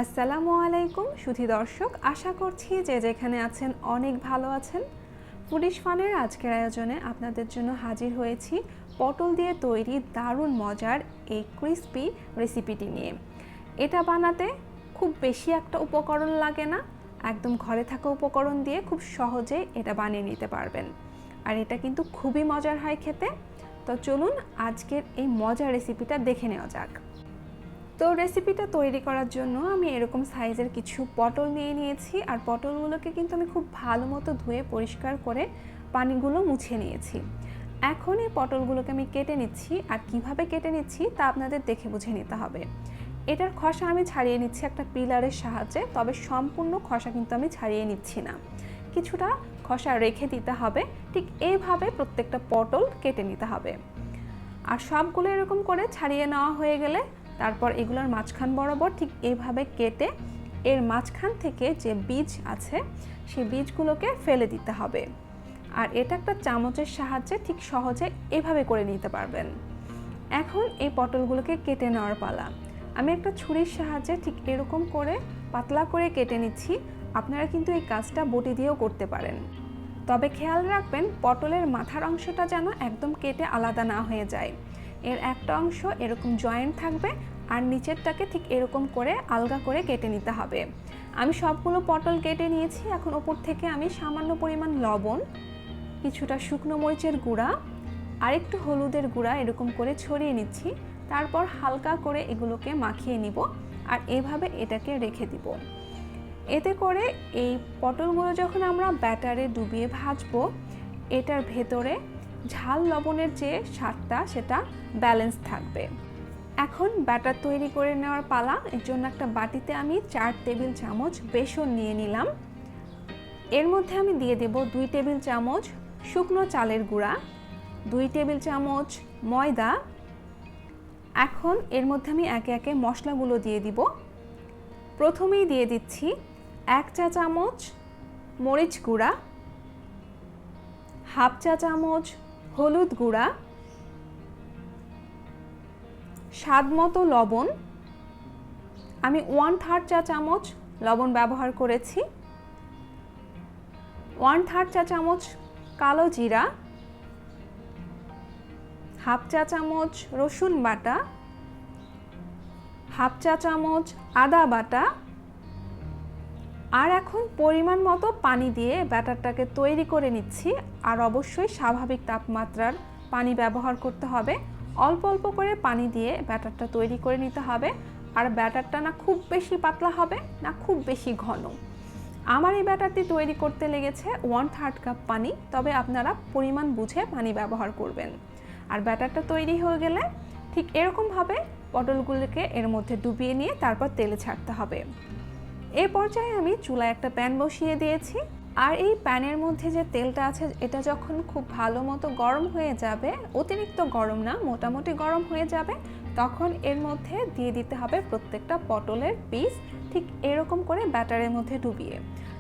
আসসালামু আলাইকুম সুধী দর্শক, আশা করছি যে যেখানে আছেন অনেক ভালো আছেন। ফুডিশ ফানের আজকের আয়োজনে আপনাদের জন্য হাজির হয়েছি পটল দিয়ে তৈরি দারুণ মজার এই ক্রিসপি রেসিপিটি নিয়ে। এটা বানাতে খুব বেশি একটা উপকরণ লাগে না, একদম ঘরে থাকা উপকরণ দিয়ে খুব সহজে এটা বানিয়ে নিতে পারবেন। আর এটা কিন্তু খুবই মজার হয় খেতে। তো চলুন আজকের এই মজার রেসিপিটা দেখে নেওয়া যাক। তো রেসিপিটা তৈরি করার জন্য আমি এরকম সাইজের কিছু পটল নিয়ে নিয়েছি, আর পটলগুলোকে কিন্তু আমি খুব ভালো মতো ধুয়ে পরিষ্কার করে পানিগুলো মুছে নিয়েছি। এখন এই পটলগুলোকে আমি কেটে নিচ্ছি, আর কিভাবে কেটে নিচ্ছি তা আপনাদের দেখে বুঝে নিতে হবে। এটার খোসা আমি ছাড়িয়ে নিচ্ছি একটা পিলারের সাহায্যে, তবে সম্পূর্ণ খোসা কিন্তু আমি ছাড়িয়ে নিচ্ছি না, কিছুটা খোসা রেখে দিতে হবে। ঠিক এইভাবে প্রত্যেকটা পটল কেটে নিতে হবে। আর সবগুলো এরকম করে ছাড়িয়ে নেওয়া হয়ে গেলে তারপর এগুলোর মাঝখান বরাবর ঠিক এইভাবে কেটে এর মাঝখান থেকে যে বীজ আছে সেই বীজগুলোকে ফেলে দিতে হবে। আর এটা একটা চামচের সাহায্যে ঠিক সহজে এভাবে করে নিতে পারবেন। এখন এই পটলগুলোকে কেটে নেওয়ার পালা। আমি একটা ছুরির সাহায্যে ঠিক এরকম করে পাতলা করে কেটে নিচ্ছি। আপনারা কিন্তু এই কাজটা বটি দিয়েও করতে পারেন, তবে খেয়াল রাখবেন পটলের মাথার অংশটা যেন একদম কেটে আলাদা না হয়ে যায়। এর একটা অংশ এরকম জয়েন্ট থাকবে, আর নিচেরটাকে ঠিক এরকম করে আলগা করে কেটে নিতে হবে। আমি সবগুলো পটল কেটে নিয়েছি। এখন ওপর থেকে আমি সামান্য পরিমাণ লবণ, কিছুটা শুকনো মরিচের গুঁড়া আর একটু হলুদের গুঁড়া এরকম করে ছড়িয়ে নিচ্ছি। তারপর হালকা করে এগুলোকে মাখিয়ে নিব, আর এভাবে এটাকে রেখে দিব। এতে করে এই পটলগুলো যখন আমরা ব্যাটারে ডুবিয়ে ভাজবো, এটার ভেতরে ঝাল লবণের যে স্বাদটা সেটা ব্যালেন্স থাকবে। এখন ব্যাটার তৈরি করে নেওয়ার পালা। এর জন্য একটা বাটিতে আমি 4 টেবিল চামচ বেসন নিয়ে নিলাম। এর মধ্যে আমি দিয়ে দেব 2 টেবিল চামচ শুকনো চালের গুঁড়া, 2 টেবিল চামচ ময়দা। এখন এর মধ্যে আমি একে একে মশলাগুলো দিয়ে দিব। প্রথমেই দিয়ে দিচ্ছি 1 চা চামচ মরিচ গুঁড়া, হাফ চা চামচ হলুদ গুঁড়া, স্বাদ মতো লবণ। আমি 1/3 চা চামচ লবণ ব্যবহার করেছি, 1/3 চা চামচ কালো জিরা, হাফ চা চামচ রসুন বাটা, হাফ চা চামচ আদা বাটা। আর এখন পরিমাণ মতো পানি দিয়ে ব্যাটারটাকে তৈরি করে নিচ্ছি। আর অবশ্যই স্বাভাবিক তাপমাত্রার পানি ব্যবহার করতে হবে। অল্প অল্প করে পানি দিয়ে ব্যাটারটা তৈরি করে নিতে হবে। আর ব্যাটারটা না খুব বেশি পাতলা হবে না খুব বেশি ঘন। আমার এই ব্যাটারটি তৈরি করতে লেগেছে 1/3 কাপ পানি, তবে আপনারা পরিমাণ বুঝে পানি ব্যবহার করবেন। আর ব্যাটারটা তৈরি হয়ে গেলে ঠিক এরকমভাবে পটলগুলোকে এর মধ্যে ডুবিয়ে নিয়ে তারপর তেলে ছাড়তে হবে। এই পর্যায়ে আমি চুলায় একটা প্যান বসিয়ে দিয়েছি। আর এই প্যানের মধ্যে যে তেলটা আছে এটা যখন খুব ভালো মতো গরম হয়ে যাবে, অতিরিক্ত গরম না, মোটামুটি গরম হয়ে যাবে, তখন এর মধ্যে দিয়ে দিতে হবে প্রত্যেকটা পটলের পিস ঠিক এরকম করে ব্যাটারের মধ্যে ডুবিয়ে।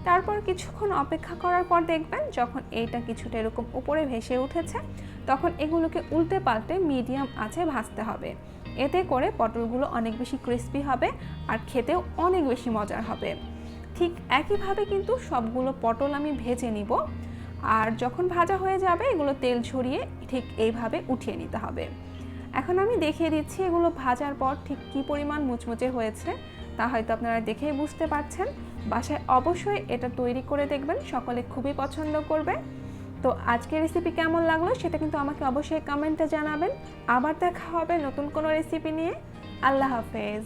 তারপর কিছুক্ষণ অপেক্ষা করার পর দেখবেন যখন এইটা কিছুটা এরকম উপরে ভেসে উঠেছে, তখন এগুলোকে উল্টে পাল্টে মিডিয়াম আঁচে ভাজতে হবে। এতে করে পটলগুলো অনেক বেশি ক্রিস্পি হবে আর খেতেও অনেক বেশি মজার হবে। ঠিক একইভাবে কিন্তু সবগুলো পটল আমি ভেজে নিব। আর যখন ভাজা হয়ে যাবে এগুলো তেল ঝরিয়ে ঠিক এইভাবে উঠিয়ে নিতে হবে। এখন আমি দেখিয়ে দিচ্ছি এগুলো ভাজার পর ঠিক কী পরিমাণ মুচমুচে হয়েছে, তা হয়তো আপনারা দেখেই বুঝতে পারছেন। বাসায় অবশ্যই এটা তৈরি করে দেখবেন, সকলে খুবই পছন্দ করবে। তো আজকের রেসিপি কেমন লাগলো সেটা কিন্তু আমাকে অবশ্যই কমেন্টে জানাবেন। আবার দেখা হবে নতুন কোনো রেসিপি নিয়ে। আল্লাহ হাফেজ।